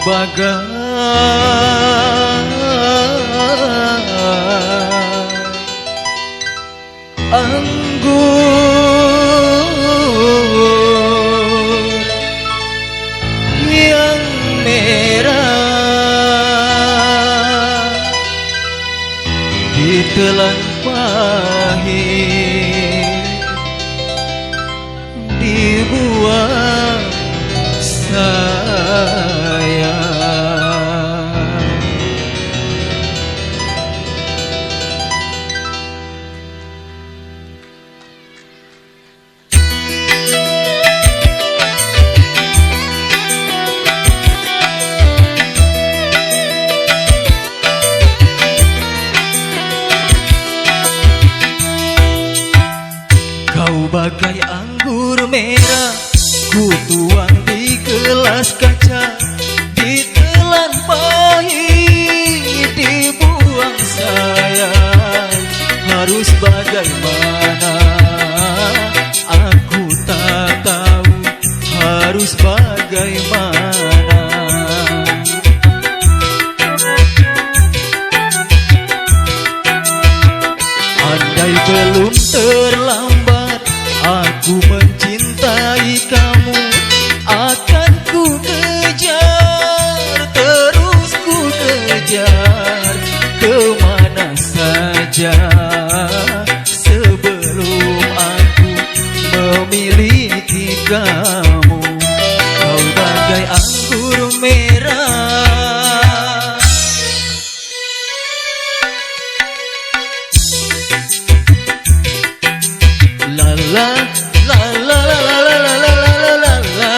bagai anggur yang merah ditelan pahit dibuang sayang. Kau bagai anggur merah, ku tuang di gelas kaca, ditelan pahit, dibuang sayang. Harus bagaimana, aku tak tahu harus bagaimana. Andai belum terlambat aku mencintai kamu, akan ku kejar, terus ku kejar kemana saja, sebelum aku memiliki kamu. Kau bagai anggur merah, la la la la la la la la la la la.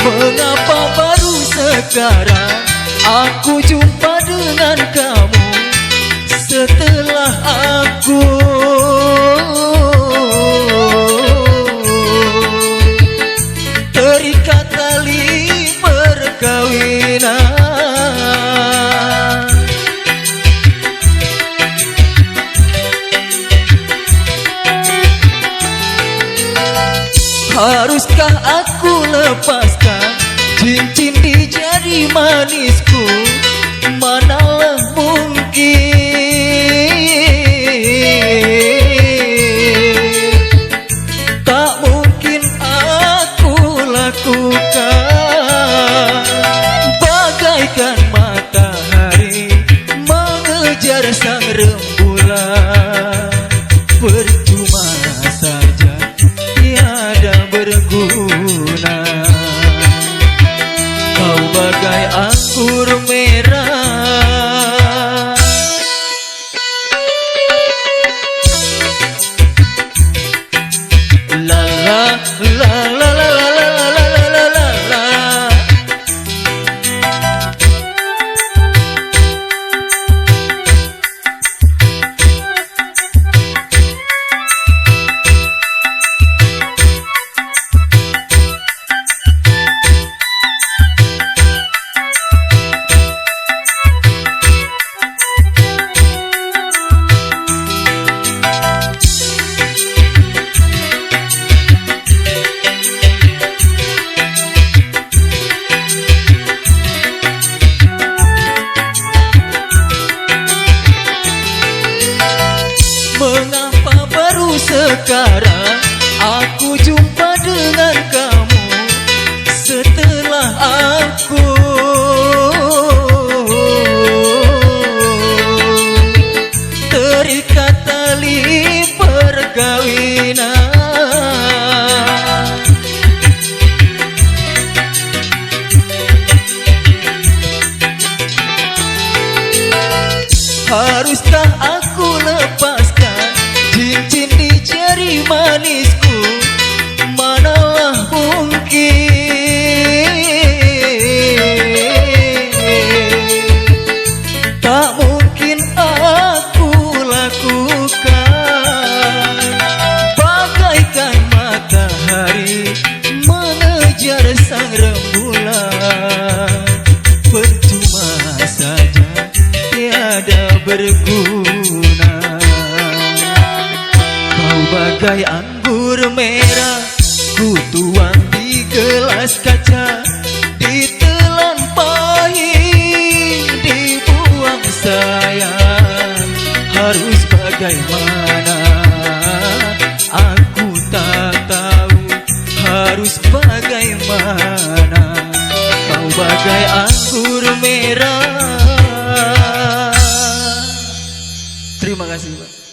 Mengapa baru sekarang aku jumpa dengan kamu, setelah aku terikat tali perkawinan. Haruskah aku lepaskan cincin di jari manisku? Manalah mungkin, tak mungkin aku lakukan. Bagaikan matahari mengejar sang rembulan, percuma saja tiada berguna. Kau bagai anggur merah, la la la la la la la la la la la. Mengapa baru sekarang aku jumpa dengan kamu, setelah aku terikat tali perkawinan. Haruskah aku lepaskan cincin di jari berguna. Kau bagai anggur merah, ku tuang di gelas kaca, ditelan pahit, dibuang sayang. Harus bagaimana? Aku tak tahu harus bagaimana. Kau bagai anggur merah. Terima kasih, Pak.